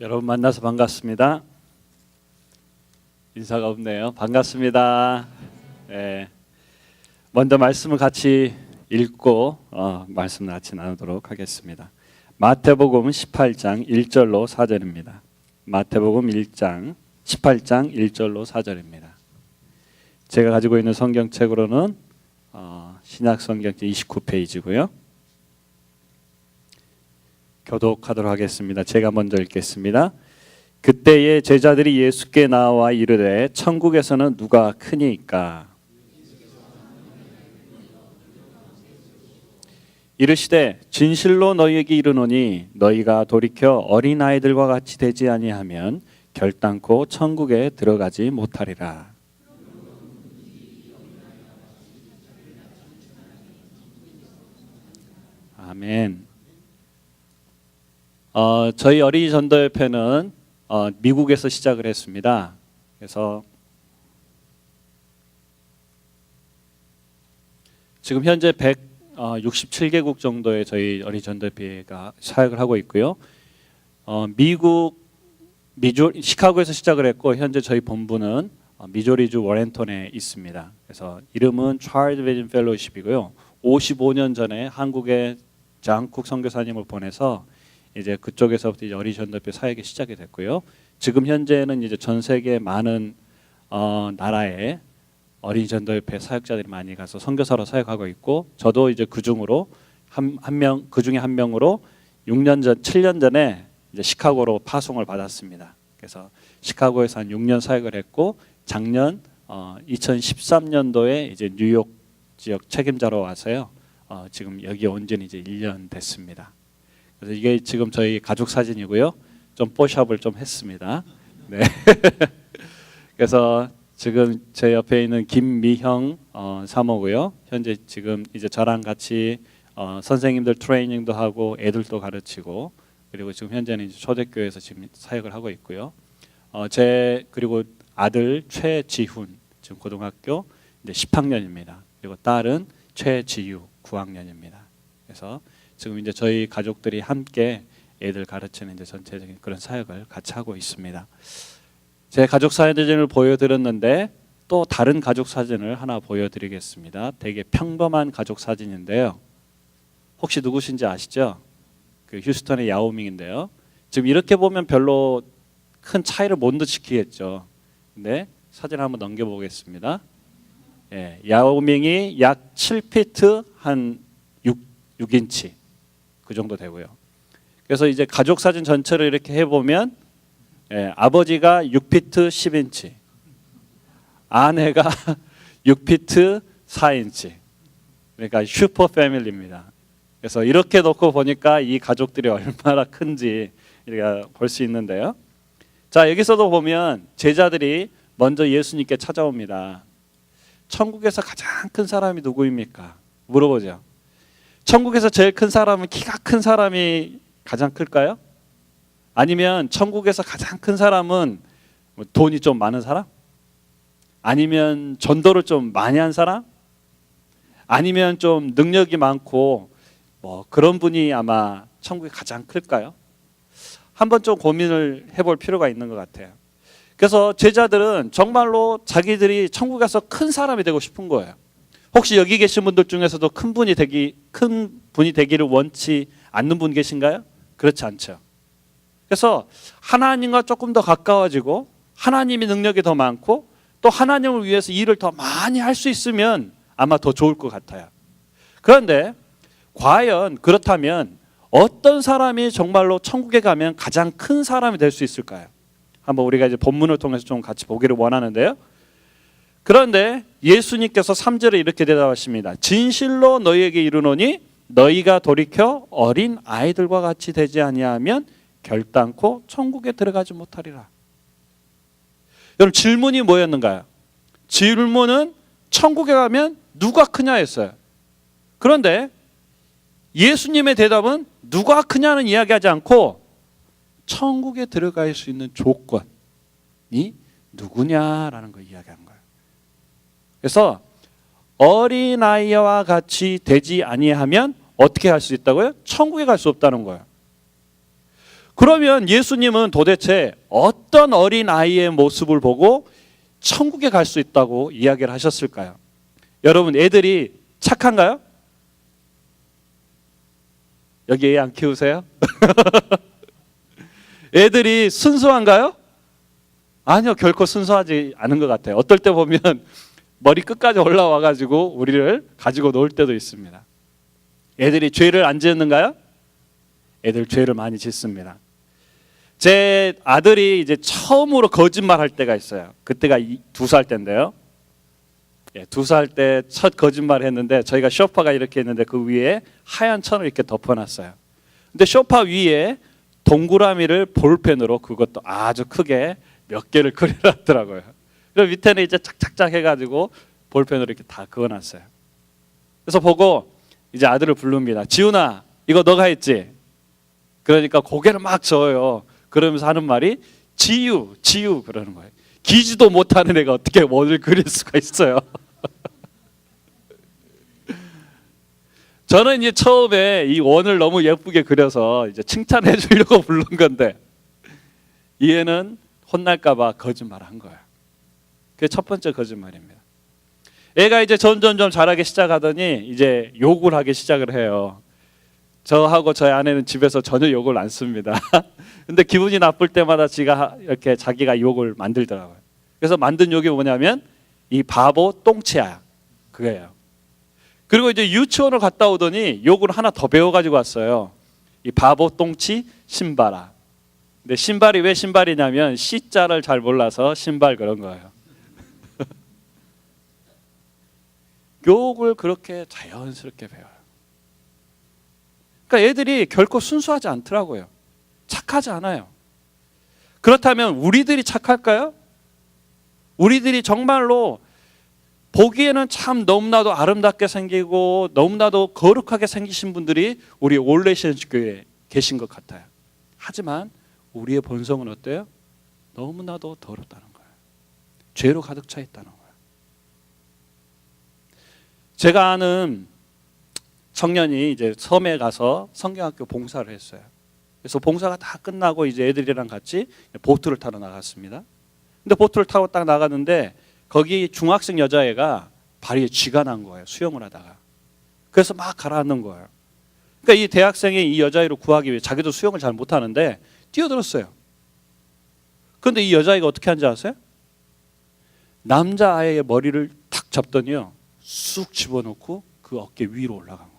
여러분 만나서 반갑습니다. 인사가 없네요. 반갑습니다. 먼저 말씀을 같이 읽고 말씀을 같이 나누도록 하겠습니다. 마태복음 18장 1절로 4절입니다. 마태복음 1장 18장 1절로 4절입니다. 제가 가지고 있는 성경책으로는 신약 성경책 29페이지고요. 교독하도록 하겠습니다. 제가 먼저 읽겠습니다. 그때에 제자들이 예수께 나와 이르되 천국에서는 누가 크니까? 이르시되 진실로 너희에게 이르노니 너희가 돌이켜 어린아이들과 같이 되지 아니하면 결단코 천국에 들어가지 못하리라. 아멘. 저희 어린이 전도협회는 미국에서 시작을 했습니다. 그래서 지금 현재 167개국 정도의 저희 어린이 전도협회가 사역을 하고 있고요. 미국 시카고에서 시작을 했고 현재 저희 본부는 미조리주 워렌턴에 있습니다. 그래서 이름은 Child Vision Fellowship이고요. 55년 전에 한국에 장국 선교사님을 보내서 이제 그쪽에서부터 이제 어린이 전도협회 사역이 시작이 됐고요. 지금 현재는 이제 전 세계 많은 나라에 어린이 전도협회 사역자들이 많이 가서 선교사로 사역하고 있고, 저도 이제 그 중으로 그 중에 한 명으로 7년 전에 이제 시카고로 파송을 받았습니다. 그래서 시카고에서 한 6년 사역을 했고, 작년 2013년도에 이제 뉴욕 지역 책임자로 와서요. 지금 여기 온 지는 이제 1년 됐습니다. 그래서 이게 지금 저희 가족 사진이고요. 좀 뽀샵을 좀 했습니다. 네. 그래서 지금 제 옆에 있는 김미형 사모고요. 현재 지금 이제 저랑 같이 선생님들 트레이닝도 하고 애들도 가르치고, 그리고 지금 현재는 이제 초대교회에서 지금 사역을 하고 있고요. 그리고 아들 최지훈 지금 고등학교 이제 10학년입니다. 그리고 딸은 최지유 9학년입니다. 그래서 지금 이제 저희 가족들이 함께 애들 가르치는 이제 전체적인 그런 사역을 같이 하고 있습니다. 제 가족 사진을 보여드렸는데 또 다른 가족 사진을 하나 보여드리겠습니다. 되게 평범한 가족 사진인데요. 혹시 누구신지 아시죠? 그 휴스턴의 야오밍인데요. 지금 이렇게 보면 별로 큰 차이를 못 느끼겠죠. 근데 사진 한번 넘겨보겠습니다. 야오밍이 약 7피트 한 6인치 그 정도 되고요. 그래서 이제 가족 사진 전체를 이렇게 해보면 아버지가 6피트 10인치, 아내가 6피트 4인치. 그러니까 슈퍼 패밀리입니다. 그래서 이렇게 놓고 보니까 이 가족들이 얼마나 큰지 우리가 볼 수 있는데요. 자, 여기서도 보면 제자들이 먼저 예수님께 찾아옵니다. 천국에서 가장 큰 사람이 누구입니까? 물어보죠. 천국에서 제일 큰 사람은 키가 큰 사람이 가장 클까요? 아니면 천국에서 가장 큰 사람은 돈이 좀 많은 사람? 아니면 전도를 좀 많이 한 사람? 아니면 좀 능력이 많고 그런 분이 아마 천국에 가장 클까요? 한번 좀 고민을 해볼 필요가 있는 것 같아요. 그래서 제자들은 정말로 자기들이 천국에서 큰 사람이 되고 싶은 거예요. 혹시 여기 계신 분들 중에서도 큰 분이 되기를 원치 않는 분 계신가요? 그렇지 않죠. 그래서 하나님과 조금 더 가까워지고 하나님의 능력이 더 많고 또 하나님을 위해서 일을 더 많이 할 수 있으면 아마 더 좋을 것 같아요. 그런데 과연 그렇다면 어떤 사람이 정말로 천국에 가면 가장 큰 사람이 될 수 있을까요? 한번 우리가 이제 본문을 통해서 좀 같이 보기를 원하는데요. 그런데 예수님께서 3절에 이렇게 대답하십니다. 진실로 너희에게 이르노니 너희가 돌이켜 어린 아이들과 같이 되지 아니하면 결단코 천국에 들어가지 못하리라. 여러분, 질문이 뭐였는가요? 질문은 천국에 가면 누가 크냐였어요. 그런데 예수님의 대답은 누가 크냐는 이야기하지 않고 천국에 들어갈 수 있는 조건이 누구냐라는 걸 이야기하는 거예요. 그래서 어린아이와 같이 되지 아니하면 어떻게 할 수 있다고요? 천국에 갈 수 없다는 거예요. 그러면 예수님은 도대체 어떤 어린아이의 모습을 보고 천국에 갈 수 있다고 이야기를 하셨을까요? 여러분, 애들이 착한가요? 여기 애 안 키우세요? 애들이 순수한가요? 아니요, 결코 순수하지 않은 것 같아요. 어떨 때 보면 머리 끝까지 올라와 가지고 우리를 가지고 놀 때도 있습니다. 애들이 죄를 안 짓는가요? 애들 죄를 많이 짓습니다. 제 아들이 이제 처음으로 거짓말할 때가 있어요. 그때가 2살 때인데요. 2살 때 첫 거짓말을 했는데 저희가 소파가 이렇게 있는데 그 위에 하얀 천을 이렇게 덮어놨어요. 근데 소파 위에 동그라미를 볼펜으로 그것도 아주 크게 몇 개를 그려놨더라고요. 그리고 밑에는 이제 착착착 해가지고 볼펜으로 이렇게 다 그어놨어요. 그래서 보고 이제 아들을 부릅니다. 지훈아, 이거 너가 했지? 그러니까 고개를 막 저어요. 그러면서 하는 말이 지유, 지유 그러는 거예요. 기지도 못하는 애가 어떻게 원을 그릴 수가 있어요? 저는 이제 처음에 이 원을 너무 예쁘게 그려서 이제 칭찬해 주려고 부른 건데 이 애는 혼날까봐 거짓말을 한 거예요. 그게 첫 번째 거짓말입니다. 애가 이제 점점점 잘하기 시작하더니 이제 욕을 하기 시작을 해요. 저하고 저희 아내는 집에서 전혀 욕을 안 씁니다. 근데 기분이 나쁠 때마다 이렇게 자기가 욕을 만들더라고요. 그래서 만든 욕이 뭐냐면 이 바보 똥치야 그거예요. 그리고 이제 유치원을 갔다 오더니 욕을 하나 더 배워가지고 왔어요. 이 바보 똥치 신발아. 근데 신발이 왜 신발이냐면 C자를 잘 몰라서 신발 그런 거예요. 욕을 그렇게 자연스럽게 배워요. 그러니까 애들이 결코 순수하지 않더라고요. 착하지 않아요. 그렇다면 우리들이 착할까요? 우리들이 정말로 보기에는 참 너무나도 아름답게 생기고 너무나도 거룩하게 생기신 분들이 우리 올레시언스 교회에 계신 것 같아요. 하지만 우리의 본성은 어때요? 너무나도 더럽다는 거예요. 죄로 가득 차 있다는 거예요. 제가 아는 청년이 이제 섬에 가서 성경학교 봉사를 했어요. 그래서 봉사가 다 끝나고 이제 애들이랑 같이 보트를 타러 나갔습니다. 근데 보트를 타고 딱 나갔는데 거기 중학생 여자애가 발에 쥐가 난 거예요. 수영을 하다가. 그래서 막 가라앉는 거예요. 그러니까 이 대학생이 이 여자애를 구하기 위해 자기도 수영을 잘 못하는데 뛰어들었어요. 그런데 이 여자애가 어떻게 한지 아세요? 남자아이의 머리를 탁 잡더니요. 쑥 집어넣고 그 어깨 위로 올라간 거예요.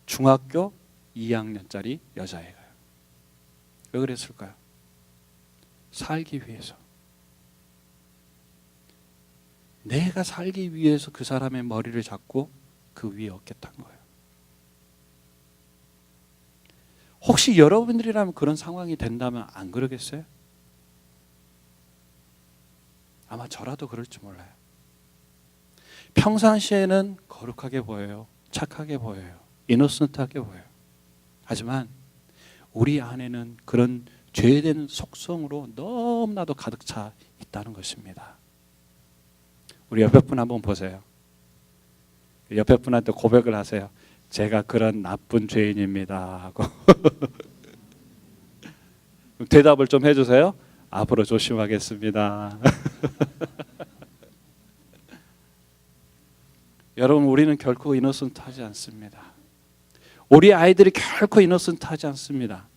중학교 2학년짜리 여자애가요. 왜 그랬을까요? 살기 위해서. 내가 살기 위해서 그 사람의 머리를 잡고 그 위에 어깨 탄 거예요. 혹시 여러분들이라면 그런 상황이 된다면 안 그러겠어요? 아마 저라도 그럴지 몰라요. 평상시에는 거룩하게 보여요. 착하게 보여요. 이노센트하게 보여요. 하지만 우리 안에는 그런 죄된 속성으로 너무나도 가득 차 있다는 것입니다. 우리 옆에 분 한번 보세요. 옆에 분한테 고백을 하세요. 제가 그런 나쁜 죄인입니다 하고 대답을 좀 해주세요. 앞으로 조심하겠습니다. 여러분, 우리는 결코 이노센트하지 않습니다. 우리 아이들이 결코 이노센트하지 않습니다.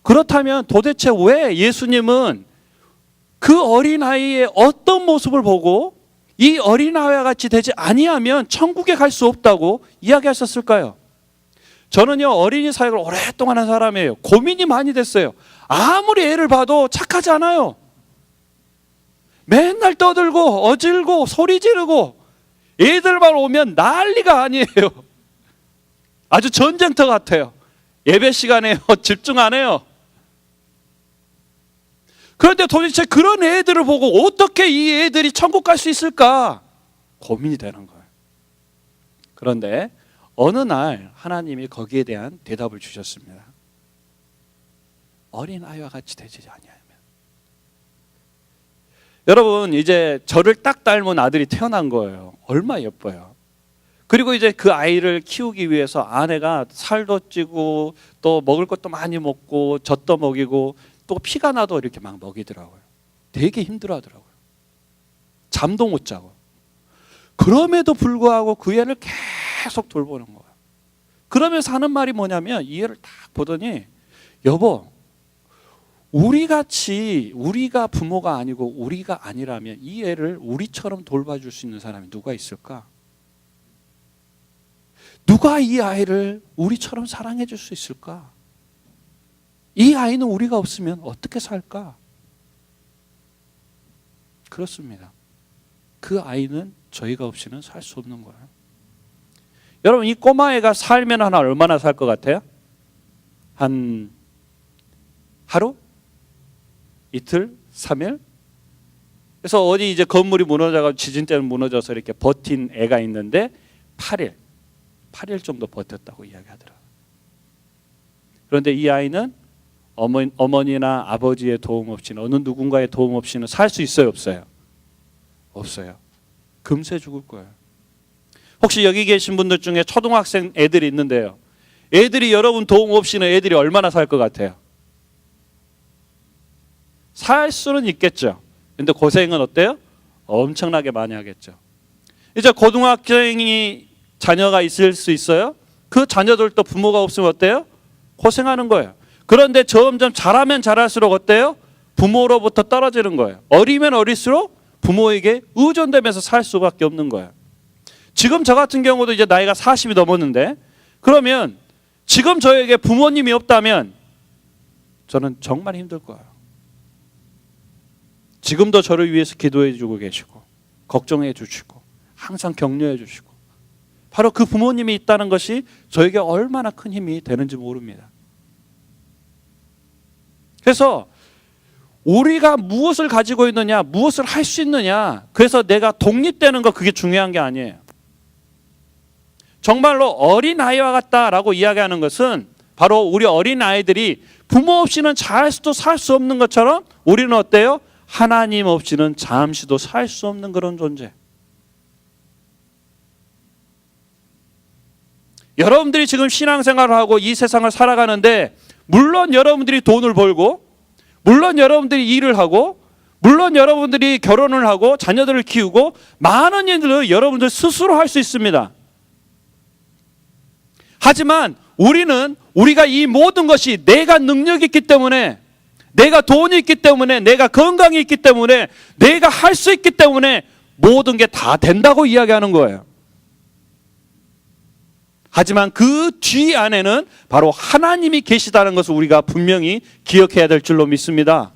그렇다면 도대체 왜 예수님은 그 어린아이의 어떤 모습을 보고 이 어린아이와 같이 되지 아니하면 천국에 갈 수 없다고 이야기하셨을까요? 저는요, 어린이 사역을 오랫동안 한 사람이에요. 고민이 많이 됐어요. 아무리 애를 봐도 착하지 않아요. 맨날 떠들고 어질고 소리 지르고 애들만 오면 난리가 아니에요. 아주 전쟁터 같아요. 예배 시간에 집중 안 해요. 그런데 도대체 그런 애들을 보고 어떻게 이 애들이 천국 갈 수 있을까? 고민이 되는 거예요. 그런데 어느 날 하나님이 거기에 대한 대답을 주셨습니다. 어린아이와 같이 되지 아니하면. 여러분, 이제 저를 딱 닮은 아들이 태어난 거예요. 얼마나 예뻐요. 그리고 이제 그 아이를 키우기 위해서 아내가 살도 찌고 또 먹을 것도 많이 먹고 젖도 먹이고 또 피가 나도 이렇게 막 먹이더라고요. 되게 힘들어하더라고요. 잠도 못 자고. 그럼에도 불구하고 그 애를 계속 돌보는 거예요. 그러면서 하는 말이 뭐냐면 이 애를 딱 보더니 여보, 우리가 부모가 아니고 우리가 아니라면 이 애를 우리처럼 돌봐줄 수 있는 사람이 누가 있을까? 누가 이 아이를 우리처럼 사랑해 줄 수 있을까? 이 아이는 우리가 없으면 어떻게 살까? 그렇습니다. 그 아이는 저희가 없이는 살 수 없는 거예요. 여러분, 이 꼬마애가 살면 한 얼마나 살 것 같아요? 한 하루? 이틀? 3일? 그래서 어디 이제 건물이 무너져가지고 지진 때문에 무너져서 이렇게 버틴 애가 있는데 8일 정도 버텼다고 이야기하더라고요. 그런데 이 아이는 어머니나 아버지의 도움 없이는, 어느 누군가의 도움 없이는 살 수 있어요, 없어요? 없어요. 금세 죽을 거예요. 혹시 여기 계신 분들 중에 초등학생 애들이 있는데요, 애들이 여러분 도움 없이는 애들이 얼마나 살 것 같아요? 살 수는 있겠죠. 근데 고생은 어때요? 엄청나게 많이 하겠죠. 이제 고등학생이 자녀가 있을 수 있어요? 그 자녀들도 부모가 없으면 어때요? 고생하는 거예요. 그런데 점점 자라면 자랄수록 어때요? 부모로부터 떨어지는 거예요. 어리면 어릴수록 부모에게 의존되면서 살 수밖에 없는 거예요. 지금 저 같은 경우도 이제 나이가 40이 넘었는데, 그러면 지금 저에게 부모님이 없다면 저는 정말 힘들 거예요. 지금도 저를 위해서 기도해 주고 계시고 걱정해 주시고 항상 격려해 주시고, 바로 그 부모님이 있다는 것이 저에게 얼마나 큰 힘이 되는지 모릅니다. 그래서 우리가 무엇을 가지고 있느냐, 무엇을 할 수 있느냐, 그래서 내가 독립되는 거, 그게 중요한 게 아니에요. 정말로 어린아이와 같다라고 이야기하는 것은 바로 우리 어린아이들이 부모 없이는 잠시도 살 수 없는 것처럼 우리는 어때요? 하나님 없이는 잠시도 살 수 없는 그런 존재. 여러분들이 지금 신앙생활을 하고 이 세상을 살아가는데, 물론 여러분들이 돈을 벌고, 물론 여러분들이 일을 하고, 물론 여러분들이 결혼을 하고 자녀들을 키우고 많은 일들을 여러분들 스스로 할 수 있습니다. 하지만 우리가 이 모든 것이 내가 능력이 있기 때문에, 내가 돈이 있기 때문에, 내가 건강이 있기 때문에, 내가 할 수 있기 때문에 모든 게 다 된다고 이야기하는 거예요. 하지만 그 뒤 안에는 바로 하나님이 계시다는 것을 우리가 분명히 기억해야 될 줄로 믿습니다.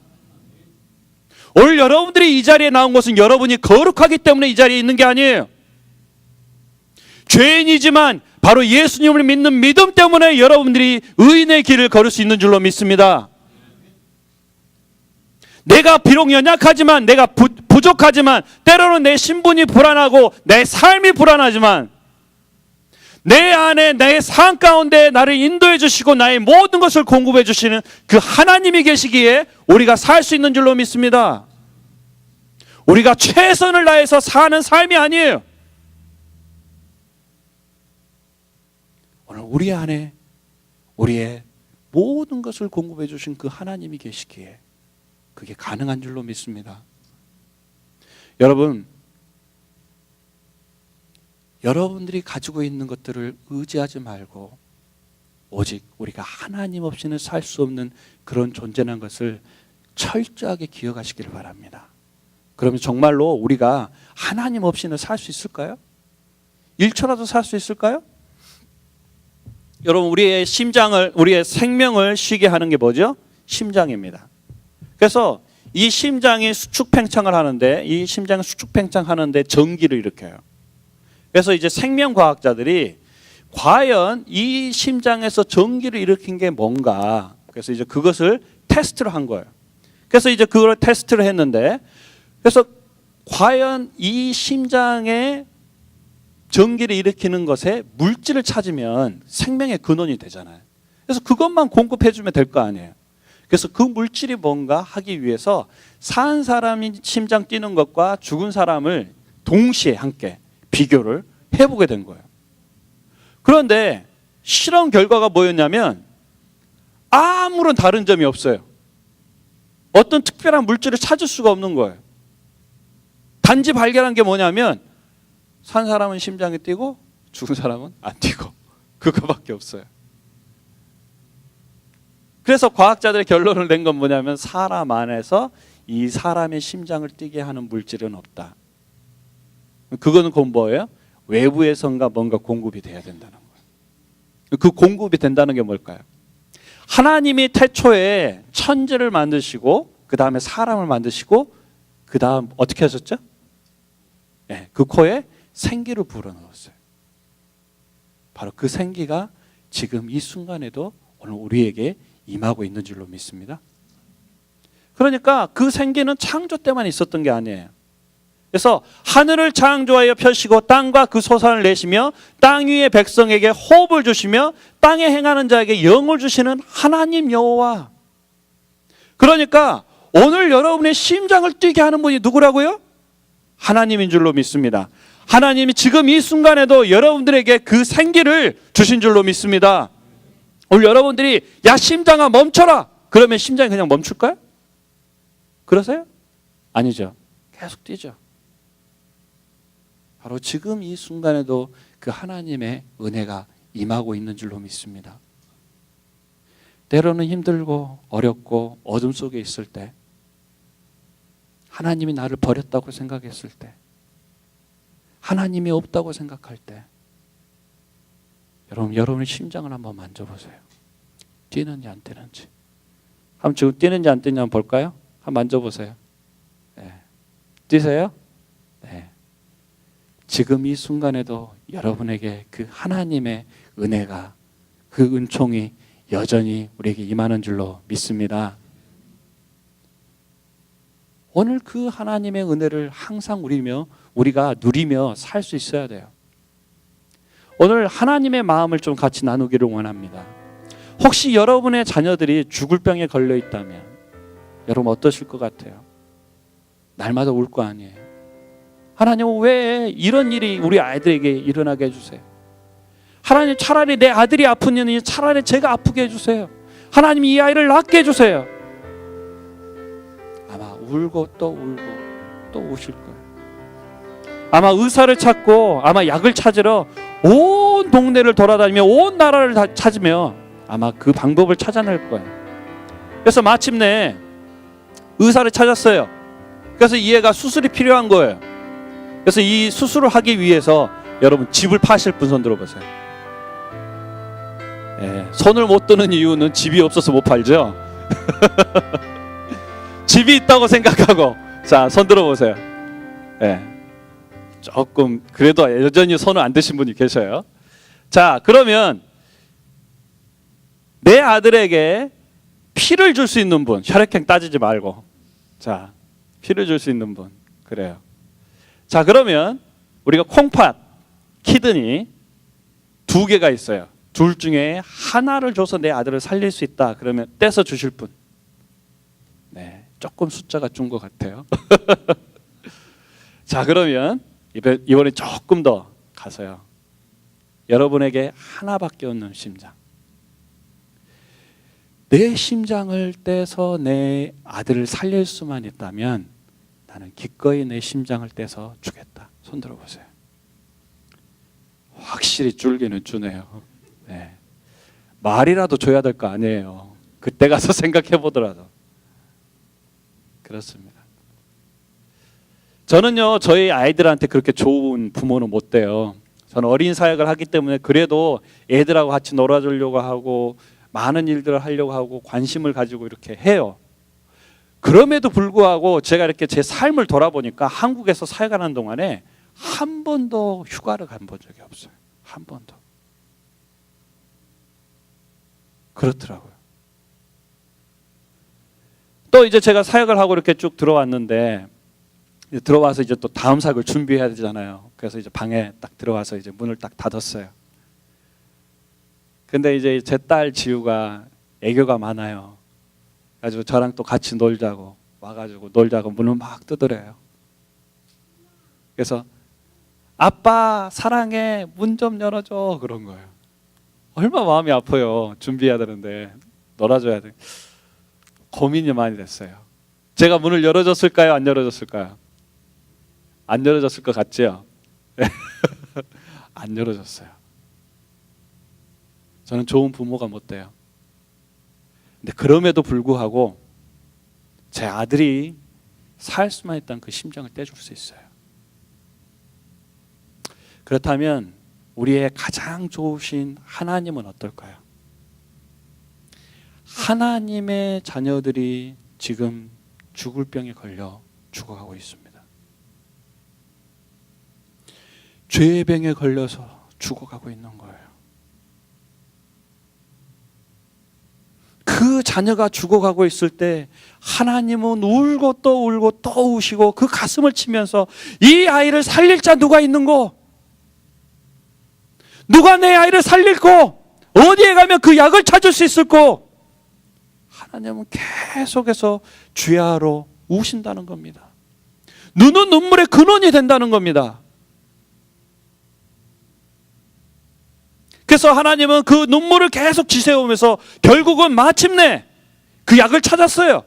오늘 여러분들이 이 자리에 나온 것은 여러분이 거룩하기 때문에 이 자리에 있는 게 아니에요. 죄인이지만 바로 예수님을 믿는 믿음 때문에 여러분들이 의인의 길을 걸을 수 있는 줄로 믿습니다. 내가 비록 연약하지만, 내가 부족하지만, 때로는 내 신분이 불안하고 내 삶이 불안하지만, 내 안에, 내 삶 가운데 나를 인도해 주시고 나의 모든 것을 공급해 주시는 그 하나님이 계시기에 우리가 살 수 있는 줄로 믿습니다. 우리가 최선을 다해서 사는 삶이 아니에요. 오늘 우리 안에 우리의 모든 것을 공급해 주신 그 하나님이 계시기에 그게 가능한 줄로 믿습니다. 여러분들이 가지고 있는 것들을 의지하지 말고 오직 우리가 하나님 없이는 살 수 없는 그런 존재라는 것을 철저하게 기억하시길 바랍니다. 그러면 정말로 우리가 하나님 없이는 살 수 있을까요? 1초라도 살 수 있을까요? 여러분, 우리의 생명을 쉬게 하는 게 뭐죠? 심장입니다. 그래서 이 심장이 수축팽창을 하는데, 이 심장이 수축팽창하는데 전기를 일으켜요. 그래서 이제 생명과학자들이 과연 이 심장에서 전기를 일으킨 게 뭔가, 그래서 이제 그것을 테스트를 한 거예요. 그래서 이제 그걸 테스트를 했는데, 그래서 과연 이 심장에 전기를 일으키는 것에 물질을 찾으면 생명의 근원이 되잖아요. 그래서 그것만 공급해주면 될 거 아니에요. 그래서 그 물질이 뭔가 하기 위해서 산 사람이 심장 뛰는 것과 죽은 사람을 동시에 함께 비교를 해보게 된 거예요. 그런데 실험 결과가 뭐였냐면 아무런 다른 점이 없어요. 어떤 특별한 물질을 찾을 수가 없는 거예요. 단지 발견한 게 뭐냐면 산 사람은 심장이 뛰고 죽은 사람은 안 뛰고 그거밖에 없어요. 그래서 과학자들의 결론을 낸 건 뭐냐면 사람 안에서 이 사람의 심장을 뛰게 하는 물질은 없다. 그거는 곧 뭐예요? 외부에선가 뭔가 공급이 돼야 된다는 거예요. 그 공급이 된다는 게 뭘까요? 하나님이 태초에 천지를 만드시고 그 다음에 사람을 만드시고 그 다음 어떻게 하셨죠? 네, 그 코에 생기를 불어넣었어요. 바로 그 생기가 지금 이 순간에도 오늘 우리에게 임하고 있는 줄로 믿습니다. 그러니까 그 생기는 창조 때만 있었던 게 아니에요. 그래서 하늘을 창조하여 펴시고 땅과 그 소산을 내시며 땅 위의 백성에게 호흡을 주시며 땅에 행하는 자에게 영을 주시는 하나님 여호와. 그러니까 오늘 여러분의 심장을 뛰게 하는 분이 누구라고요? 하나님인 줄로 믿습니다. 하나님이 지금 이 순간에도 여러분들에게 그 생기를 주신 줄로 믿습니다. 오늘 여러분들이 야 심장아 멈춰라 그러면 심장이 그냥 멈출까요? 그러세요? 아니죠. 계속 뛰죠. 바로 지금 이 순간에도 그 하나님의 은혜가 임하고 있는 줄로 믿습니다. 때로는 힘들고 어렵고 어둠 속에 있을 때 하나님이 나를 버렸다고 생각했을 때 하나님이 없다고 생각할 때 여러분의 심장을 한번 만져보세요. 뛰는지 안 뛰는지. 한번 지금 뛰는지 안 뛰는지 한번 볼까요? 한번 만져보세요. 네. 뛰세요? 네. 지금 이 순간에도 여러분에게 그 하나님의 은혜가 그 은총이 여전히 우리에게 임하는 줄로 믿습니다. 오늘 그 하나님의 은혜를 항상 우리가 누리며 살 수 있어야 돼요. 오늘 하나님의 마음을 좀 같이 나누기를 원합니다. 혹시 여러분의 자녀들이 죽을 병에 걸려 있다면 여러분 어떠실 것 같아요? 날마다 울 거 아니에요. 하나님 왜 이런 일이 우리 아이들에게 일어나게 해주세요. 하나님 차라리 내 아들이 아픈 일이 차라리 제가 아프게 해주세요. 하나님 이 아이를 낫게 해주세요. 아마 울고 또 우실 거예요. 아마 의사를 찾고 아마 약을 찾으러 온 동네를 돌아다니며 온 나라를 다 찾으며 아마 그 방법을 찾아낼 거예요. 그래서 마침내 의사를 찾았어요. 그래서 이 애가 수술이 필요한 거예요. 그래서 이 수술을 하기 위해서 여러분 집을 파실 분 손 들어보세요. 예, 손을 못 드는 이유는 집이 없어서 못 팔죠. 집이 있다고 생각하고 자, 손 들어보세요. 예, 조금 그래도 여전히 손을 안 드신 분이 계셔요. 자, 그러면 내 아들에게 피를 줄 수 있는 분, 혈액형 따지지 말고 자, 피를 줄 수 있는 분. 그래요. 자, 그러면 우리가 콩팥, 키드니 2개가 있어요. 둘 중에 하나를 줘서 내 아들을 살릴 수 있다. 그러면 떼서 주실 분. 네, 조금 숫자가 준 것 같아요. 자, 그러면 이번에 조금 더 가서요. 여러분에게 하나밖에 없는 심장. 내 심장을 떼서 내 아들을 살릴 수만 있다면 나는 기꺼이 내 심장을 떼서 주겠다. 손 들어보세요. 확실히 줄기는 주네요. 네. 말이라도 줘야 될 거 아니에요. 그때 가서 생각해 보더라도. 그렇습니다. 저는요, 저희 아이들한테 그렇게 좋은 부모는 못 돼요. 저는 어린 사역을 하기 때문에 그래도 애들하고 같이 놀아주려고 하고 많은 일들을 하려고 하고 관심을 가지고 이렇게 해요. 그럼에도 불구하고 제가 이렇게 제 삶을 돌아보니까 한국에서 사역하는 동안에 한 번도 휴가를 간 적이 없어요. 한 번도. 그렇더라고요. 또 이제 제가 사역을 하고 이렇게 쭉 들어왔는데 들어와서 이제 또 다음 사역을 준비해야 되잖아요. 그래서 이제 방에 딱 들어와서 이제 문을 딱 닫았어요. 근데 이제 제 딸 지우가 애교가 많아요. 그래가지고 저랑 또 같이 놀자고 와가지고 놀자고 문을 막 두드려요. 그래서 아빠 사랑해, 문 좀 열어줘, 그런 거예요. 얼마나 마음이 아파요. 준비해야 되는데 놀아줘야 돼. 고민이 많이 됐어요. 제가 문을 열어줬을까요? 안 열어줬을까요? 안 열어줬을 것 같죠? 안 열어줬어요. 저는 좋은 부모가 못 돼요. 근데 그럼에도 불구하고 제 아들이 살 수만 있다는 그 심정을 떼줄 수 있어요. 그렇다면 우리의 가장 좋으신 하나님은 어떨까요? 하나님의 자녀들이 지금 죽을 병에 걸려 죽어가고 있습니다. 죄의 병에 걸려서 죽어가고 있는 거예요. 그 자녀가 죽어가고 있을 때 하나님은 울고 또 울고 또 우시고 그 가슴을 치면서 이 아이를 살릴 자 누가 있는고? 누가 내 아이를 살릴고? 어디에 가면 그 약을 찾을 수 있을고? 하나님은 계속해서 주야로 우신다는 겁니다. 눈은 눈물의 근원이 된다는 겁니다. 그래서 하나님은 그 눈물을 계속 지새우면서 결국은 마침내 그 약을 찾았어요.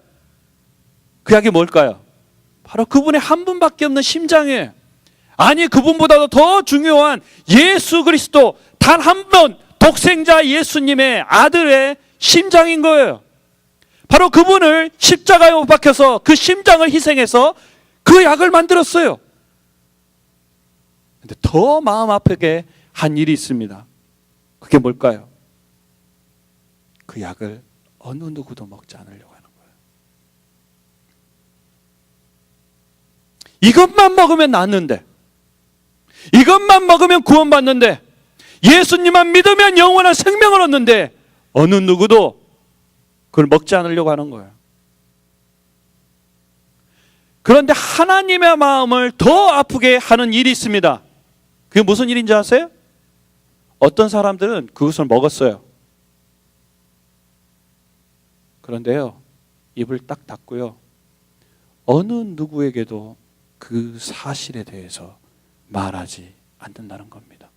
그 약이 뭘까요? 바로 그분의 한 분밖에 없는 심장이에요. 아니, 그분보다도 더 중요한 예수 그리스도 단 한 번 독생자 예수님의 아들의 심장인 거예요. 바로 그분을 십자가에 못 박혀서 그 심장을 희생해서 그 약을 만들었어요. 근데 더 마음 아프게 한 일이 있습니다. 그게 뭘까요? 그 약을 어느 누구도 먹지 않으려고 하는 거예요. 이것만 먹으면 낫는데, 이것만 먹으면 구원받는데, 예수님만 믿으면 영원한 생명을 얻는데 어느 누구도 그걸 먹지 않으려고 하는 거예요. 그런데 하나님의 마음을 더 아프게 하는 일이 있습니다. 그게 무슨 일인지 아세요? 어떤 사람들은 그것을 먹었어요. 그런데요, 입을 딱 닫고요, 어느 누구에게도 그 사실에 대해서 말하지 않는다는 겁니다.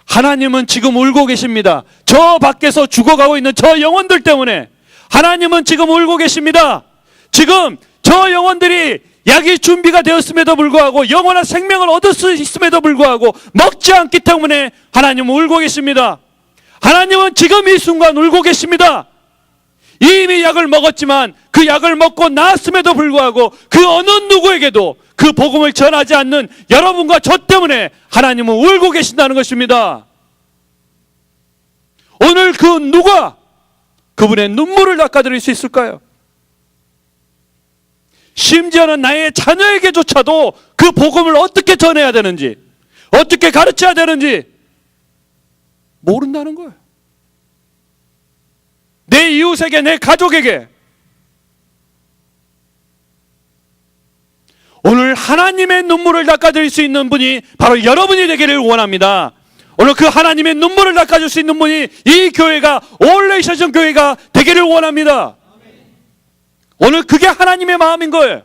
하나님은 지금 울고 계십니다. 저 밖에서 죽어가고 있는 저 영혼들 때문에 하나님은 지금 울고 계십니다. 지금 저 영혼들이 약이 준비가 되었음에도 불구하고 영원한 생명을 얻을 수 있음에도 불구하고 먹지 않기 때문에 하나님은 울고 계십니다. 하나님은 지금 이 순간 울고 계십니다. 이미 약을 먹었지만 그 약을 먹고 나았음에도 불구하고 그 어느 누구에게도 그 복음을 전하지 않는 여러분과 저 때문에 하나님은 울고 계신다는 것입니다. 오늘 그 누가 그분의 눈물을 닦아드릴 수 있을까요? 심지어는 나의 자녀에게조차도 그 복음을 어떻게 전해야 되는지, 어떻게 가르쳐야 되는지 모른다는 거예요. 내 이웃에게, 내 가족에게. 오늘 하나님의 눈물을 닦아드릴 수 있는 분이 바로 여러분이 되기를 원합니다. 오늘 그 하나님의 눈물을 닦아줄 수 있는 분이 이 교회가, 올레이션 교회가 되기를 원합니다. 오늘 그게 하나님의 마음인 거예요.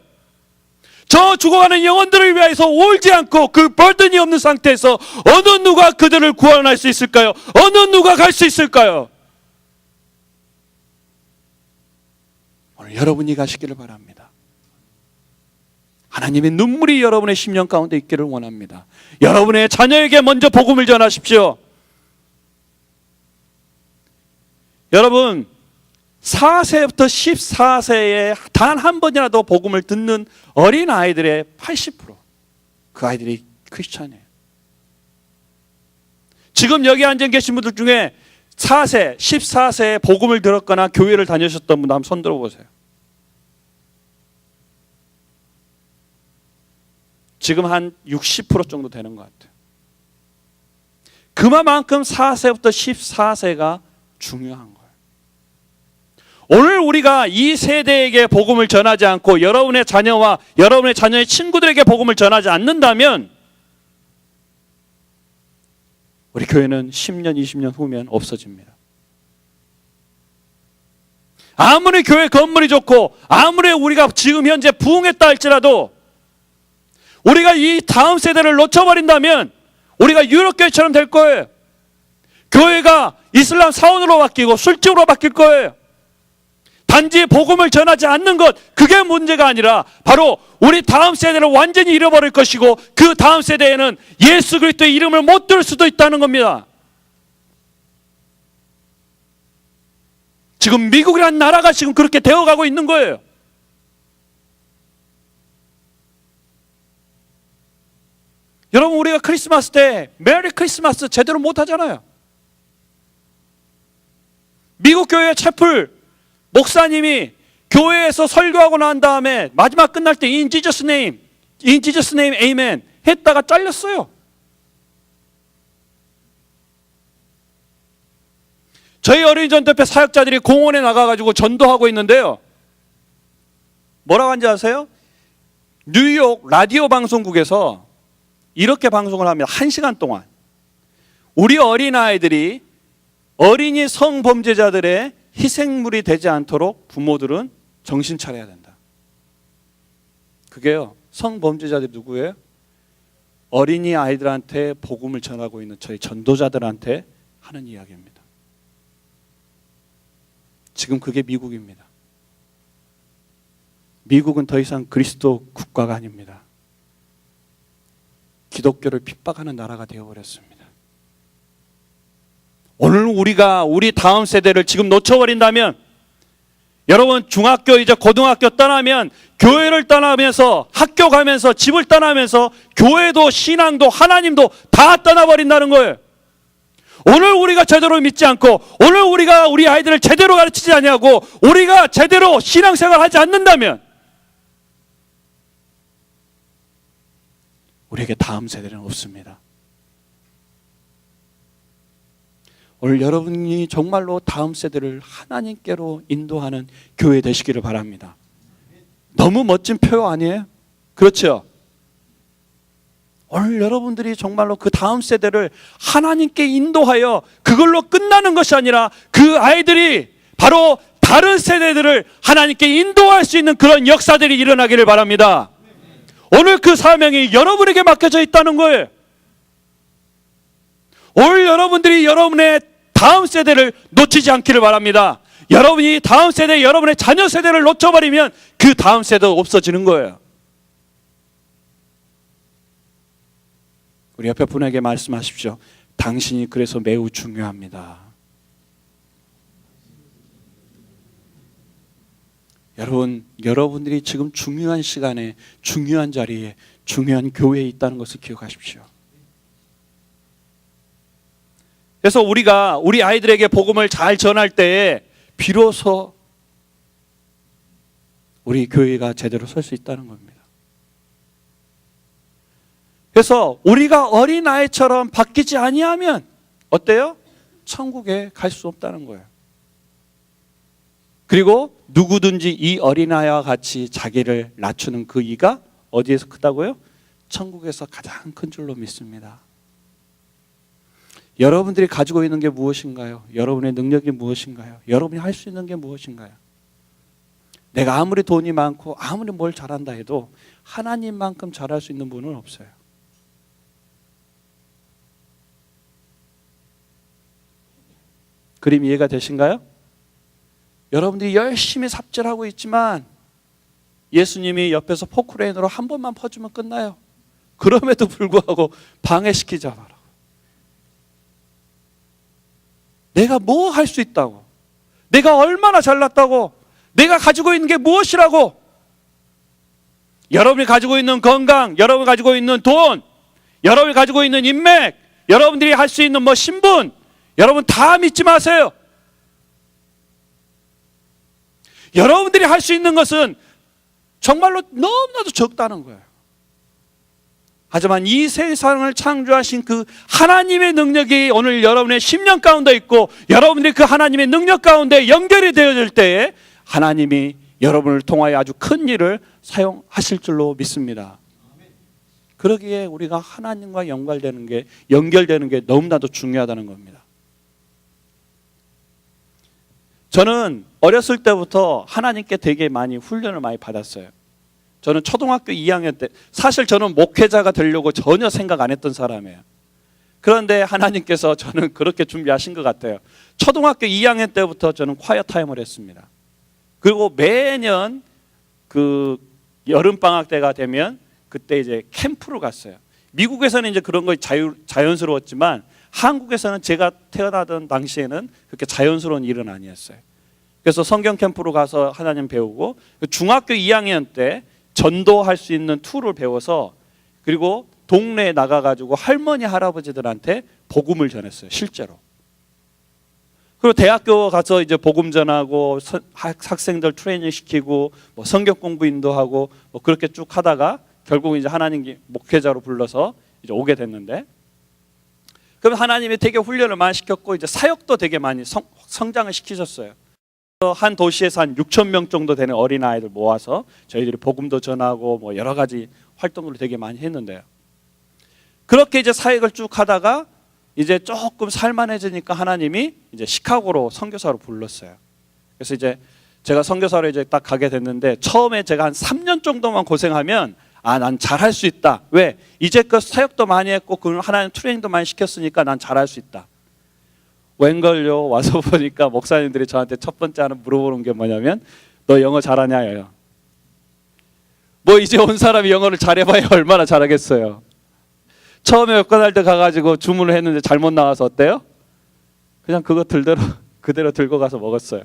저 죽어가는 영혼들을 위해서 울지 않고 그 버든이 없는 상태에서 어느 누가 그들을 구원할 수 있을까요? 어느 누가 갈 수 있을까요? 오늘 여러분이 가시기를 바랍니다. 하나님의 눈물이 여러분의 심령 가운데 있기를 원합니다. 여러분의 자녀에게 먼저 복음을 전하십시오. 여러분, 4세부터 14세에 단 한 번이라도 복음을 듣는 어린 아이들의 80%, 그 아이들이 크리스찬이에요. 지금 여기 앉아 계신 분들 중에 4세, 14세에 복음을 들었거나 교회를 다니셨던 분 한번 손 들어보세요. 지금 한 60% 정도 되는 것 같아요. 그만큼 4세부터 14세가 중요한 거예요. 오늘 우리가 이 세대에게 복음을 전하지 않고 여러분의 자녀와 여러분의 자녀의 친구들에게 복음을 전하지 않는다면 우리 교회는 10년, 20년 후면 없어집니다. 아무리 교회 건물이 좋고 아무리 우리가 지금 현재 부흥했다 할지라도 우리가 이 다음 세대를 놓쳐버린다면 우리가 유럽교회처럼 될 거예요. 교회가 이슬람 사원으로 바뀌고 술집으로 바뀔 거예요. 단지 복음을 전하지 않는 것, 그게 문제가 아니라 바로 우리 다음 세대를 완전히 잃어버릴 것이고 그 다음 세대에는 예수 그리스도의 이름을 못 들을 수도 있다는 겁니다. 지금 미국이라는 나라가 지금 그렇게 되어가고 있는 거예요. 여러분, 우리가 크리스마스 때 메리 크리스마스 제대로 못 하잖아요. 미국 교회 채플 목사님이 교회에서 설교하고 난 다음에 마지막 끝날 때 In Jesus name, In Jesus name, Amen 했다가 잘렸어요. 저희 어린이 전도회 사역자들이 공원에 나가가지고 전도하고 있는데요. 뭐라고 하는지 아세요? 뉴욕 라디오 방송국에서 이렇게 방송을 합니다. 1시간 동안 우리 어린아이들이 어린이 성범죄자들의 희생물이 되지 않도록 부모들은 정신 차려야 된다. 그게요, 성범죄자들이 누구예요? 어린이 아이들한테 복음을 전하고 있는 저희 전도자들한테 하는 이야기입니다. 지금 그게 미국입니다. 미국은 더 이상 그리스도 국가가 아닙니다. 기독교를 핍박하는 나라가 되어버렸습니다. 오늘 우리가 우리 다음 세대를 지금 놓쳐버린다면, 여러분 중학교 이제 고등학교 떠나면 교회를 떠나면서 학교 가면서 집을 떠나면서 교회도 신앙도 하나님도 다 떠나버린다는 거예요. 오늘 우리가 제대로 믿지 않고 오늘 우리가 우리 아이들을 제대로 가르치지 않냐고 우리가 제대로 신앙생활 하지 않는다면 우리에게 다음 세대는 없습니다. 오늘 여러분이 정말로 다음 세대를 하나님께로 인도하는 교회 되시기를 바랍니다. 너무 멋진 표현 아니에요? 그렇죠? 오늘 여러분들이 정말로 그 다음 세대를 하나님께 인도하여 그걸로 끝나는 것이 아니라 그 아이들이 바로 다른 세대들을 하나님께 인도할 수 있는 그런 역사들이 일어나기를 바랍니다. 오늘 그 사명이 여러분에게 맡겨져 있다는 거예요. 오늘 여러분들이 여러분의 다음 세대를 놓치지 않기를 바랍니다. 여러분이 다음 세대, 여러분의 자녀 세대를 놓쳐버리면 그 다음 세대가 없어지는 거예요. 우리 옆에 분에게 말씀하십시오. 당신이 그래서 매우 중요합니다. 여러분, 여러분들이 지금 중요한 시간에, 중요한 자리에, 중요한 교회에 있다는 것을 기억하십시오. 그래서 우리가 우리 아이들에게 복음을 잘 전할 때에 비로소 우리 교회가 제대로 설 수 있다는 겁니다. 그래서 우리가 어린아이처럼 바뀌지 아니하면 어때요? 천국에 갈 수 없다는 거예요. 그리고 누구든지 이 어린아이와 같이 자기를 낮추는 그 이가 어디에서 크다고요? 천국에서 가장 큰 줄로 믿습니다. 여러분들이 가지고 있는 게 무엇인가요? 여러분의 능력이 무엇인가요? 여러분이 할 수 있는 게 무엇인가요? 내가 아무리 돈이 많고 아무리 뭘 잘한다 해도 하나님만큼 잘할 수 있는 분은 없어요. 그림 이해가 되신가요? 여러분들이 열심히 삽질하고 있지만 예수님이 옆에서 포크레인으로 한 번만 퍼주면 끝나요. 그럼에도 불구하고 방해시키지 말라고. 내가 뭐 할 수 있다고, 내가 얼마나 잘났다고, 내가 가지고 있는 게 무엇이라고. 여러분이 가지고 있는 건강, 여러분이 가지고 있는 돈, 여러분이 가지고 있는 인맥, 여러분들이 할 수 있는 신분, 여러분 다 믿지 마세요. 여러분들이 할 수 있는 것은 정말로 너무나도 적다는 거예요. 하지만 이 세상을 창조하신 그 하나님의 능력이 오늘 여러분의 심령 가운데 있고 여러분들이 그 하나님의 능력 가운데 연결이 되어질 때에 하나님이 여러분을 통하여 아주 큰 일을 사용하실 줄로 믿습니다. 그러기에 우리가 하나님과 연결되는 게 너무나도 중요하다는 겁니다. 저는 어렸을 때부터 하나님께 되게 많이 훈련을 많이 받았어요. 저는 초등학교 2학년 때, 사실 저는 목회자가 되려고 전혀 생각 안 했던 사람이에요. 그런데 하나님께서 저는 그렇게 준비하신 것 같아요. 초등학교 2학년 때부터 저는 콰이어 타임을 했습니다. 그리고 매년 그 여름방학 때가 되면 그때 이제 캠프를 갔어요. 미국에서는 이제 그런 거 자연스러웠지만 한국에서는 제가 태어나던 당시에는 그렇게 자연스러운 일은 아니었어요. 그래서 성경 캠프로 가서 하나님 배우고, 중학교 2학년 때 전도할 수 있는 툴을 배워서, 그리고 동네에 나가가지고 할머니 할아버지들한테 복음을 전했어요. 실제로. 그리고 대학교 가서 이제 복음 전하고 학생들 트레이닝 시키고 뭐 성경 공부 인도하고 뭐 그렇게 쭉 하다가 결국 이제 하나님 목회자로 불러서 이제 오게 됐는데, 그럼 하나님이 되게 훈련을 많이 시켰고 이제 사역도 되게 많이 성장을 시키셨어요. 한 도시에서 한 6천 명 정도 되는 어린 아이들 모아서 저희들이 복음도 전하고 뭐 여러 가지 활동을 되게 많이 했는데요. 그렇게 이제 사역을 쭉 하다가 이제 조금 살만해지니까 하나님이 이제 시카고로 선교사로 불렀어요. 그래서 이제 제가 선교사로 이제 딱 가게 됐는데, 처음에 제가 한 3년 정도만 고생하면 난 잘할 수 있다. 왜? 이제껏 사역도 많이 했고 그 하나님 트레이닝도 많이 시켰으니까 난 잘할 수 있다. 웬걸요? 와서 보니까 목사님들이 저한테 첫 번째 하는 물어보는 게 뭐냐면, 너 영어 잘하냐요. 뭐 이제 온 사람이 영어를 잘해봐야 얼마나 잘하겠어요. 처음에 여권할 때 가가지고 주문을 했는데 잘못 나와서 어때요? 그냥 그거 그대로 들고 가서 먹었어요.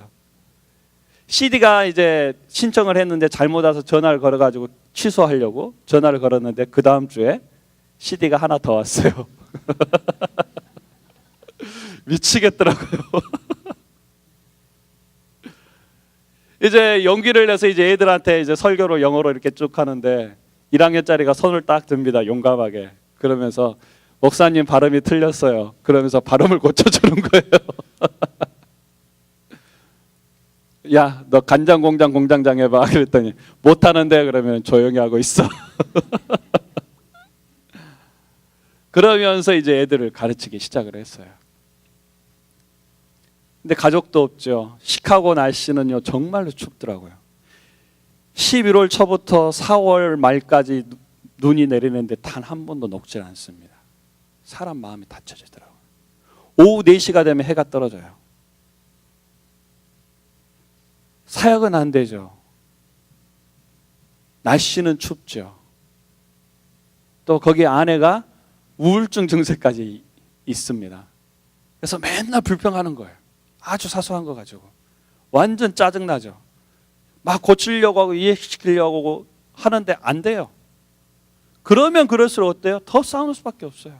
CD가 이제 신청을 했는데 잘못 와서 전화를 걸어가지고 취소하려고 전화를 걸었는데 그 다음 주에 CD가 하나 더 왔어요. 미치겠더라고요. 이제 용기를 내서 이제 애들한테 이제 설교를 영어로 이렇게 쭉 하는데 1학년짜리가 손을 딱 듭니다. 용감하게. 그러면서 목사님 발음이 틀렸어요. 그러면서 발음을 고쳐주는 거예요. 야, 너 간장 공장 공장장 해봐. 그랬더니 못하는데, 그러면 조용히 하고 있어. 그러면서 이제 애들을 가르치기 시작을 했어요. 근데 가족도 없죠. 시카고 날씨는요 정말로 춥더라고요. 11월 초부터 4월 말까지 눈이 내리는데 단 한 번도 녹질 않습니다. 사람 마음이 다쳐지더라고요. 오후 4시가 되면 해가 떨어져요. 사역은 안 되죠. 날씨는 춥죠. 또 거기 아내가 우울증 증세까지 있습니다. 그래서 맨날 불평하는 거예요. 아주 사소한 거 가지고 완전 짜증나죠. 막 고치려고 하고 이해시키려고 하는데 안 돼요. 그러면 그럴수록 어때요? 더 싸우는 수밖에 없어요.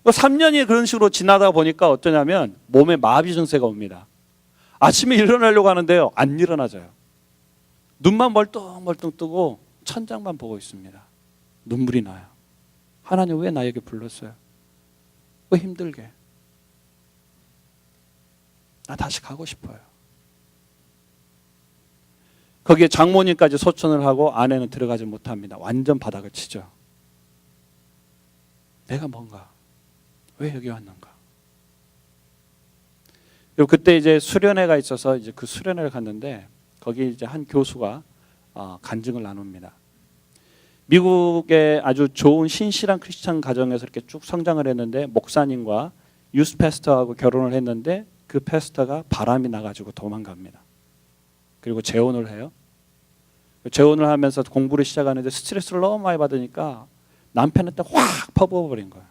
3년이 그런 식으로 지나다 보니까 어떠냐면 몸에 마비 증세가 옵니다. 아침에 일어나려고 하는데요 안 일어나져요. 눈만 멀뚱멀뚱 뜨고 천장만 보고 있습니다. 눈물이 나요. 하나님 왜 나에게 불렀어요? 왜 힘들게? 나 다시 가고 싶어요. 거기에 장모님까지 소천을 하고 아내는 들어가지 못합니다. 완전 바닥을 치죠. 내가 뭔가? 왜 여기 왔는가? 그리고 그때 이제 수련회가 있어서 이제 그 수련회를 갔는데 거기 이제 한 교수가 간증을 나눕니다. 미국의 아주 좋은 신실한 크리스찬 가정에서 이렇게 쭉 성장을 했는데 목사님과 유스 패스터하고 결혼을 했는데 그 패스터가 바람이 나가지고 도망갑니다. 그리고 재혼을 해요. 재혼을 하면서 공부를 시작하는데 스트레스를 너무 많이 받으니까 남편한테 확 퍼부어버린 거예요.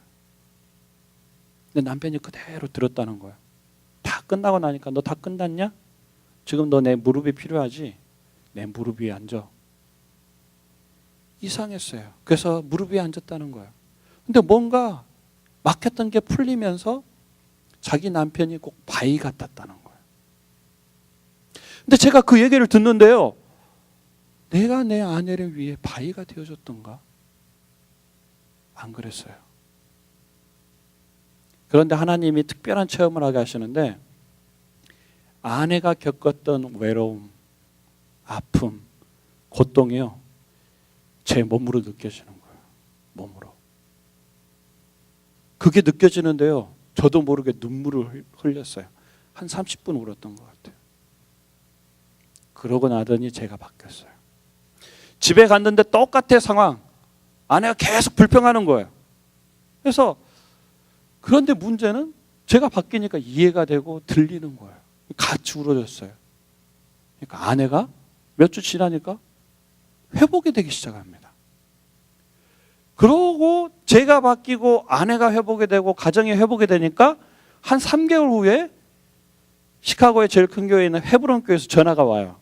근데 남편이 그대로 들었다는 거예요. 다 끝나고 나니까 너 다 끝났냐? 지금 너 내 무릎이 필요하지? 내 무릎 위에 앉아. 이상했어요. 그래서 무릎 위에 앉았다는 거예요. 근데 뭔가 막혔던 게 풀리면서 자기 남편이 꼭 바위 같았다는 거예요. 근데 제가 그 얘기를 듣는데요. 내가 내 아내를 위해 바위가 되어줬던가? 안 그랬어요. 그런데 하나님이 특별한 체험을 하게 하시는데 아내가 겪었던 외로움, 아픔, 고통이요. 제 몸으로 느껴지는 거예요. 몸으로. 그게 느껴지는데요. 저도 모르게 눈물을 흘렸어요. 한 30분 울었던 것 같아요. 그러고 나더니 제가 바뀌었어요. 집에 갔는데 똑같아 상황. 아내가 계속 불평하는 거예요. 그래서 그런데 문제는 제가 바뀌니까 이해가 되고 들리는 거예요. 같이 울어줬어요. 그러니까 아내가 몇 주 지나니까 회복이 되기 시작합니다. 그러고 제가 바뀌고 아내가 회복이 되고 가정이 회복이 되니까 한 3개월 후에 시카고의 제일 큰 교회에 있는 헤브론 교회에서 전화가 와요.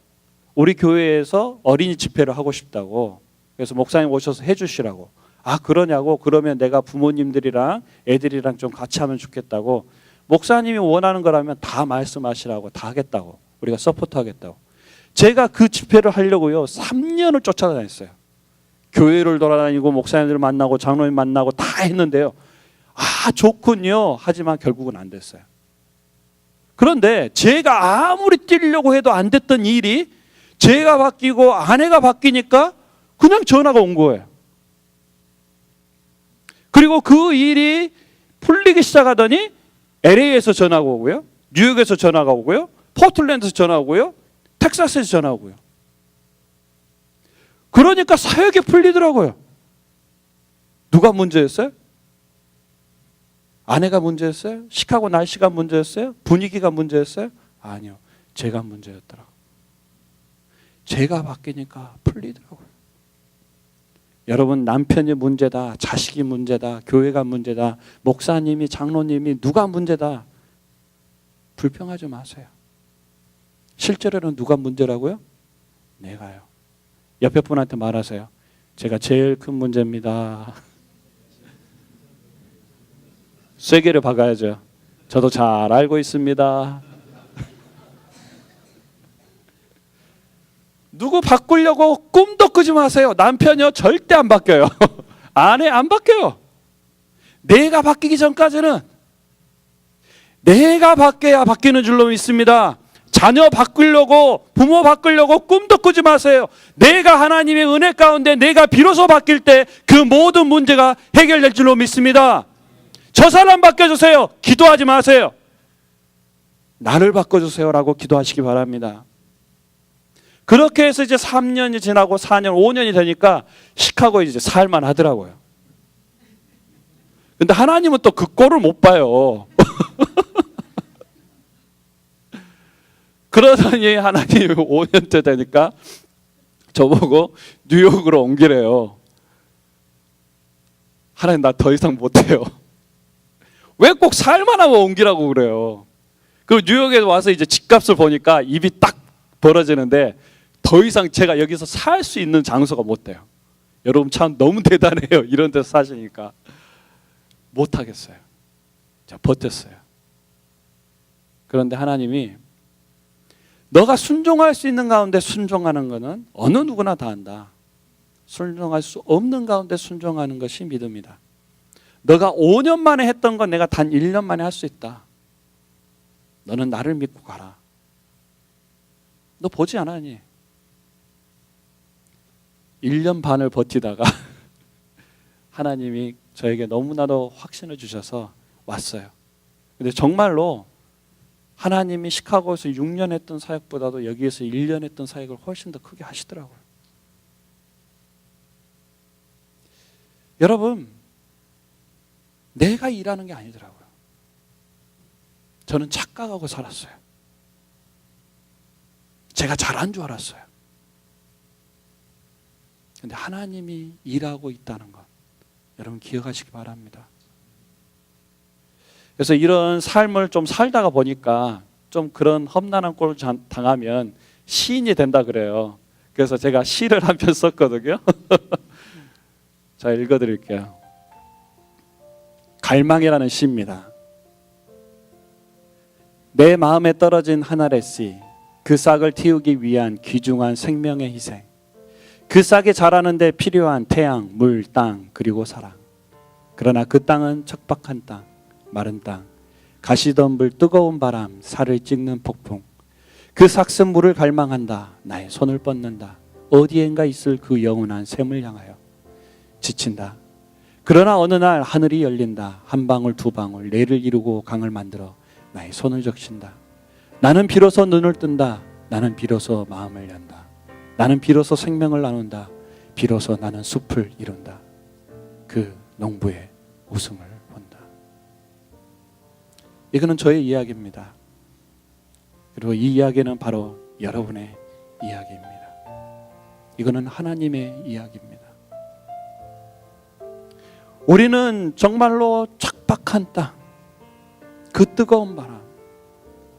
우리 교회에서 어린이 집회를 하고 싶다고. 그래서 목사님 오셔서 해주시라고. 아 그러냐고. 그러면 내가 부모님들이랑 애들이랑 좀 같이 하면 좋겠다고. 목사님이 원하는 거라면 다 말씀하시라고. 다 하겠다고. 우리가 서포트 하겠다고. 제가 그 집회를 하려고요 3년을 쫓아다녔어요. 교회를 돌아다니고 목사님들 만나고 장로님 만나고 다 했는데요. 아 좋군요. 하지만 결국은 안 됐어요. 그런데 제가 아무리 뛰려고 해도 안 됐던 일이 제가 바뀌고 아내가 바뀌니까 그냥 전화가 온 거예요. 그리고 그 일이 풀리기 시작하더니 LA에서 전화가 오고요. 뉴욕에서 전화가 오고요. 포틀랜드에서 전화가 오고요. 텍사스에서 전화가 오고요. 그러니까 사역이 풀리더라고요. 누가 문제였어요? 아내가 문제였어요? 시카고 날씨가 문제였어요? 분위기가 문제였어요? 아니요. 제가 문제였더라고요. 제가 바뀌니까 풀리더라고요. 여러분 남편이 문제다. 자식이 문제다. 교회가 문제다. 목사님이 장로님이 누가 문제다. 불평하지 마세요. 실제로는 누가 문제라고요? 내가요. 옆에 분한테 말하세요. 제가 제일 큰 문제입니다. 쐐기를 박아야죠. 저도 잘 알고 있습니다. 누구 바꾸려고 꿈도 꾸지 마세요. 남편이요 절대 안 바뀌어요. 아내 안 바뀌어요. 내가 바뀌기 전까지는 내가 바뀌어야 바뀌는 줄로 믿습니다. 자녀 바꾸려고 부모 바꾸려고 꿈도 꾸지 마세요. 내가 하나님의 은혜 가운데 내가 비로소 바뀔 때 그 모든 문제가 해결될 줄로 믿습니다. 저 사람 바꿔주세요. 기도하지 마세요. 나를 바꿔주세요라고 기도하시기 바랍니다. 그렇게 해서 이제 3년이 지나고 4년, 5년이 되니까 시카고에 이제 살만 하더라고요. 근데 하나님은 또 그 꼴을 못 봐요. 그러더니 하나님이 5년째 되니까 저보고 뉴욕으로 옮기래요. 하나님 나 더 이상 못해요. 왜 꼭 살만하면 옮기라고 그래요. 그 뉴욕에 와서 이제 집값을 보니까 입이 딱 벌어지는데 더 이상 제가 여기서 살 수 있는 장소가 못 돼요. 여러분 참 너무 대단해요. 이런 데서 사시니까. 못 하겠어요. 자, 버텼어요. 그런데 하나님이 너가 순종할 수 있는 가운데 순종하는 것은 어느 누구나 다 한다. 순종할 수 없는 가운데 순종하는 것이 믿음이다. 너가 5년 만에 했던 건 내가 단 1년 만에 할 수 있다. 너는 나를 믿고 가라. 너 보지 않았니? 1년 반을 버티다가 하나님이 저에게 너무나도 확신을 주셔서 왔어요. 근데 정말로 하나님이 시카고에서 6년 했던 사역보다도 여기에서 1년 했던 사역을 훨씬 더 크게 하시더라고요. 여러분, 내가 일하는 게 아니더라고요. 저는 착각하고 살았어요. 제가 잘한 줄 알았어요. 근데 하나님이 일하고 있다는 것 여러분 기억하시기 바랍니다. 그래서 이런 삶을 좀 살다가 보니까 좀 그런 험난한 꼴을 당하면 시인이 된다 그래요. 그래서 제가 시를 한 편 썼거든요. 자, 읽어드릴게요. 갈망이라는 시입니다. 내 마음에 떨어진 한 알의 씨, 그 싹을 틔우기 위한 귀중한 생명의 희생, 그 싹이 자라는 데 필요한 태양, 물, 땅, 그리고 사랑. 그러나 그 땅은 척박한 땅, 마른 땅, 가시덤불, 뜨거운 바람, 살을 찍는 폭풍. 그 삭슨 물을 갈망한다. 나의 손을 뻗는다. 어디엔가 있을 그 영원한 샘을 향하여 지친다. 그러나 어느 날 하늘이 열린다. 한 방울 두 방울 내를 이루고 강을 만들어 나의 손을 적신다. 나는 비로소 눈을 뜬다. 나는 비로소 마음을 연다. 나는 비로소 생명을 나눈다. 비로소 나는 숲을 이룬다. 그 농부의 웃음을 본다. 이거는 저의 이야기입니다. 그리고 이 이야기는 바로 여러분의 이야기입니다. 이거는 하나님의 이야기입니다. 우리는 정말로 척박한 땅, 그 뜨거운 바람,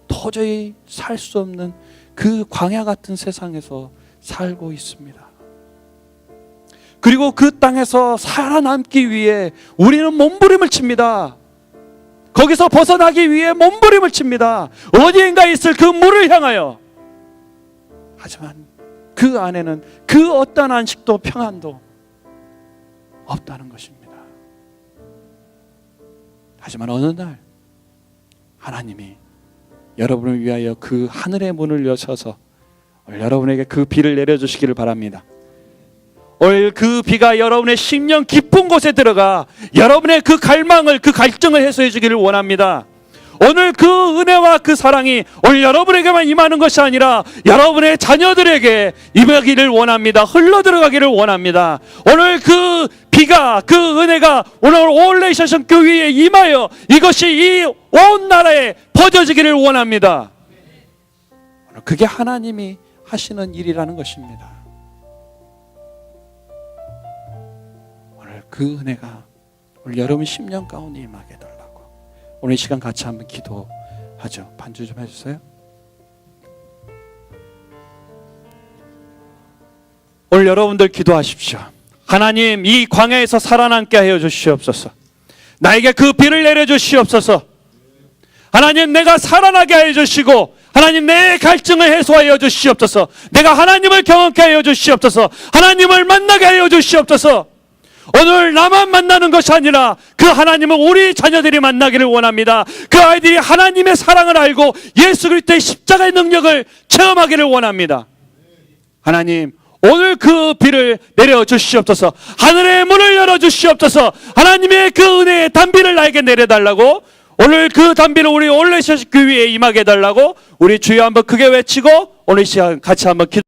도저히 살 수 없는 그 광야 같은 세상에서 살고 있습니다. 그리고 그 땅에서 살아남기 위해 우리는 몸부림을 칩니다. 거기서 벗어나기 위해 몸부림을 칩니다. 어디인가 있을 그 물을 향하여. 하지만 그 안에는 그 어떤 안식도 평안도 없다는 것입니다. 하지만 어느 날 하나님이 여러분을 위하여 그 하늘의 문을 여셔서 오늘 여러분에게 그 비를 내려주시기를 바랍니다. 오늘 그 비가 여러분의 심령 깊은 곳에 들어가 여러분의 그 갈망을, 그 갈증을 해소해 주기를 원합니다. 오늘 그 은혜와 그 사랑이 오늘 여러분에게만 임하는 것이 아니라 여러분의 자녀들에게 임하기를 원합니다. 흘러 들어가기를 원합니다. 오늘 그 비가, 그 은혜가 오늘 올레이션 교회에 임하여 이것이 이 온 나라에 퍼져지기를 원합니다. 오늘 그게 하나님이 하시는 일이라는 것입니다. 오늘 그 은혜가 오늘 여러분 심령 가운데 임하게 달라고 오늘 이 시간 같이 한번 기도하죠. 반주 좀 해주세요. 오늘 여러분들 기도하십시오. 하나님, 이 광야에서 살아남게 하여 주시옵소서. 나에게 그 비를 내려 주시옵소서. 하나님, 내가 살아나게 하여 주시고 하나님, 내 갈증을 해소하여 주시옵소서. 내가 하나님을 경험케 하여 주시옵소서. 하나님을 만나게 하여 주시옵소서. 오늘 나만 만나는 것이 아니라 그 하나님은 우리 자녀들이 만나기를 원합니다. 그 아이들이 하나님의 사랑을 알고 예수 그리스도의 십자가의 능력을 체험하기를 원합니다. 하나님, 오늘 그 비를 내려 주시옵소서. 하늘의 문을 열어 주시옵소서. 하나님의 그 은혜의 단비를 나에게 내려달라고, 오늘 그 단비를 우리 올레이션 교회에 임하게 해달라고 우리 주여 한번 크게 외치고 오늘 이 시간 같이 한번 기도